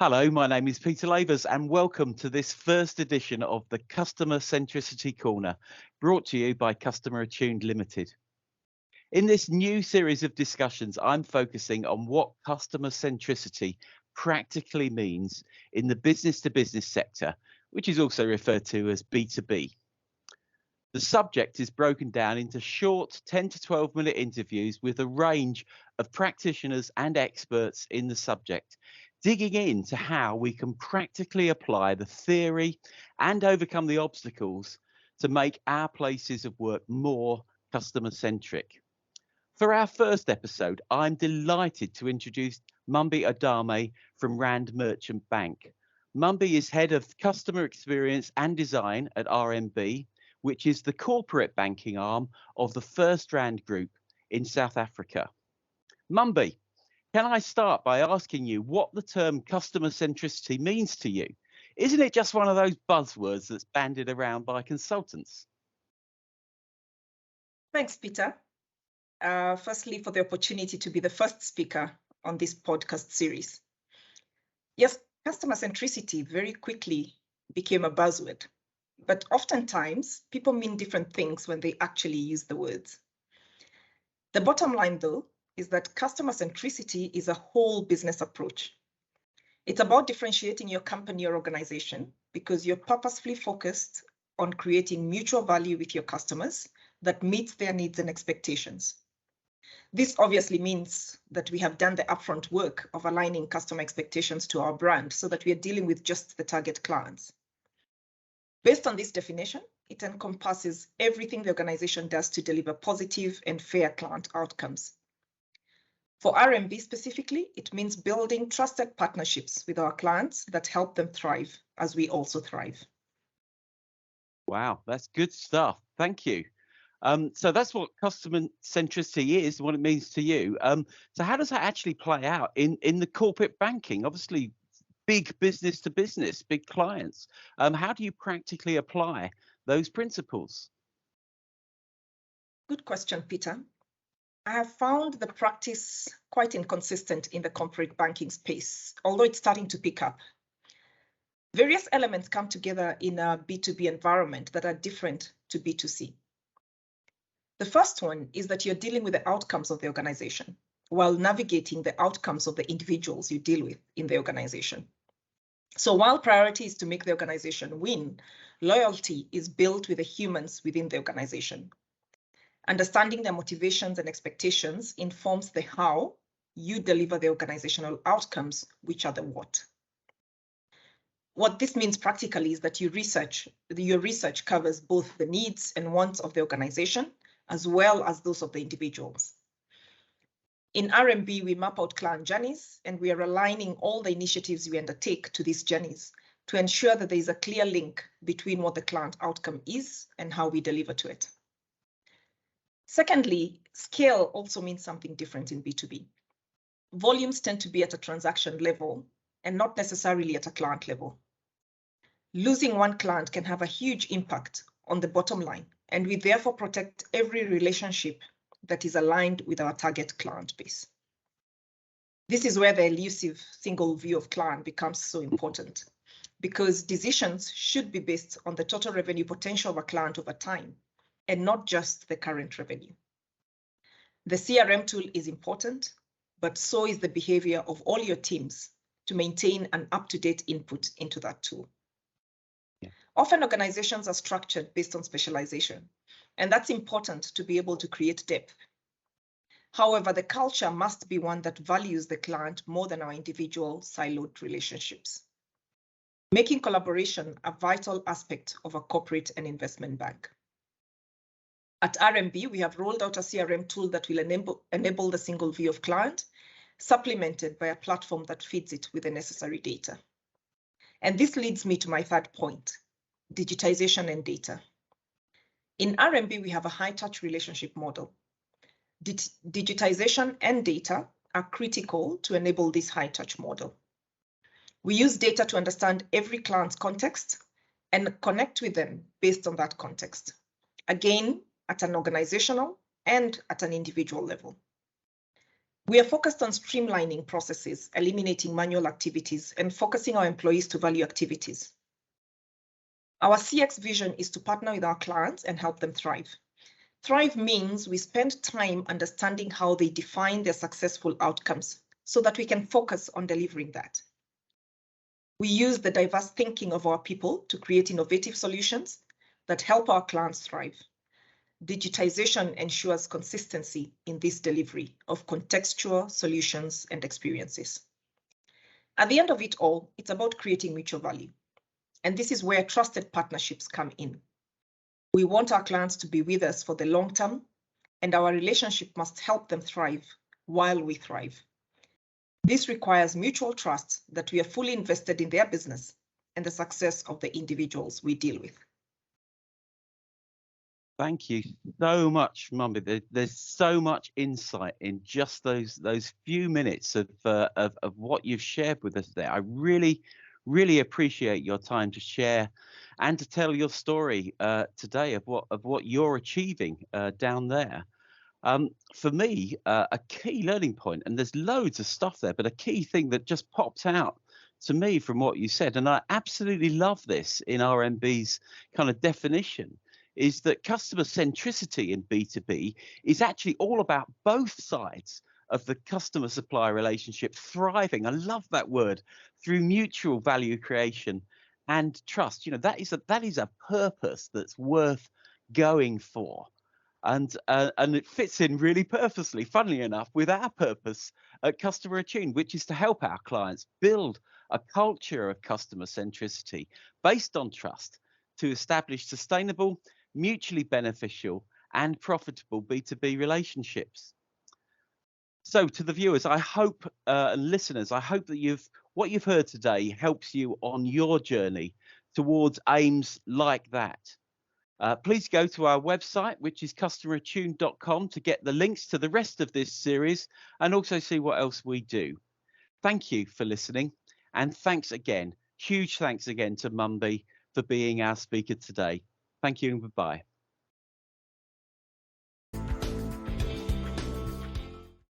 Hello, my name is Peter Lavers and welcome to this first edition of the Customer Centricity Corner, brought to you by Customer Attuned Limited. In this new series of discussions, I'm focusing on what customer centricity practically means in the business-to-business sector, which is also referred to as B2B. The subject is broken down into short 10 to 12 minute interviews with a range of practitioners and experts in the subject, digging into how we can practically apply the theory and overcome the obstacles to make our places of work more customer centric. For our first episode, I'm delighted to introduce Mumbi Odame from Rand Merchant Bank. Mumbi is head of customer experience and design at RMB, which is the corporate banking arm of the First Rand Group in South Africa. Mumbi, can I start by asking you what the term customer centricity means to you? Isn't it just one of those buzzwords that's bandied around by consultants? Thanks, Peter. Firstly, for the opportunity to be the first speaker on this podcast series. Yes, customer centricity very quickly became a buzzword, but oftentimes people mean different things when they actually use the words. The bottom line, though, is that customer centricity is a whole business approach. It's about differentiating your company or organization because you're purposefully focused on creating mutual value with your customers that meets their needs and expectations. This obviously means that we have done the upfront work of aligning customer expectations to our brand so that we are dealing with just the target clients. Based on this definition, it encompasses everything the organization does to deliver positive and fair client outcomes. For RMB specifically, it means building trusted partnerships with our clients that help them thrive as we also thrive. Wow, that's good stuff. Thank you. So that's what customer centricity is, what it means to you. So how does that actually play out in the corporate banking? Obviously, big business to business, big clients. How do you practically apply those principles? Good question, Peter. I have found the practice quite inconsistent in the corporate banking space, although it's starting to pick up. Various elements come together in a B2B environment that are different to B2C. The first one is that you're dealing with the outcomes of the organization while navigating the outcomes of the individuals you deal with in the organization. So while priority is to make the organization win, loyalty is built with the humans within the organization. Understanding their motivations and expectations informs the how you deliver the organizational outcomes, which are the what. What this means practically is that your research covers both the needs and wants of the organization, as well as those of the individuals. In RMB, we map out client journeys, and we are aligning all the initiatives we undertake to these journeys to ensure that there is a clear link between what the client outcome is and how we deliver to it. Secondly, scale also means something different in B2B. Volumes tend to be at a transaction level and not necessarily at a client level. Losing one client can have a huge impact on the bottom line, and we therefore protect every relationship that is aligned with our target client base. This is where the elusive single view of client becomes so important, because decisions should be based on the total revenue potential of a client over time, and not just the current revenue. The CRM tool is important, but so is the behavior of all your teams to maintain an up-to-date input into that tool. Often organizations are structured based on specialization, and that's important to be able to create depth. However, the culture must be one that values the client more than our individual siloed relationships, making collaboration a vital aspect of a corporate and investment bank. At RMB, we have rolled out a CRM tool that will enable the single view of client, supplemented by a platform that feeds it with the necessary data. And this leads me to my third point, digitization and data. In RMB, we have a high-touch relationship model. Digitization and data are critical to enable this high-touch model. We use data to understand every client's context and connect with them based on that context. Again, at an organizational and at an individual level. We are focused on streamlining processes, eliminating manual activities, and focusing our employees to value activities. Our CX vision is to partner with our clients and help them thrive. Thrive means we spend time understanding how they define their successful outcomes so that we can focus on delivering that. We use the diverse thinking of our people to create innovative solutions that help our clients thrive. Digitization ensures consistency in this delivery of contextual solutions and experiences. At the end of it all, it's about creating mutual value. And this is where trusted partnerships come in. We want our clients to be with us for the long term, and our relationship must help them thrive while we thrive. This requires mutual trust that we are fully invested in their business and the success of the individuals we deal with. Thank you so much, Mumbi. There's so much insight in just those few minutes of what you've shared with us there. I really appreciate your time to share and to tell your story today of what you're achieving down there. For me, a key learning point, and there's loads of stuff there, but a key thing that just popped out to me from what you said, and I absolutely love this in RMB's kind of definition, is that customer centricity in B2B is actually all about both sides of the customer supplier relationship thriving. I love that word, through mutual value creation and trust. You know, that is a purpose that's worth going for. And it fits in really purposely, funnily enough, with our purpose at Customer Attuned, which is to help our clients build a culture of customer centricity based on trust to establish sustainable, mutually beneficial and profitable B2B relationships. So to the viewers, I hope, and listeners, I hope that what you've heard today helps you on your journey towards aims like that. Please go to our website, which is customerattuned.com, to get the links to the rest of this series and also see what else we do. Thank you for listening, and thanks again, huge thanks again to Mumbi for being our speaker today. Thank you and goodbye.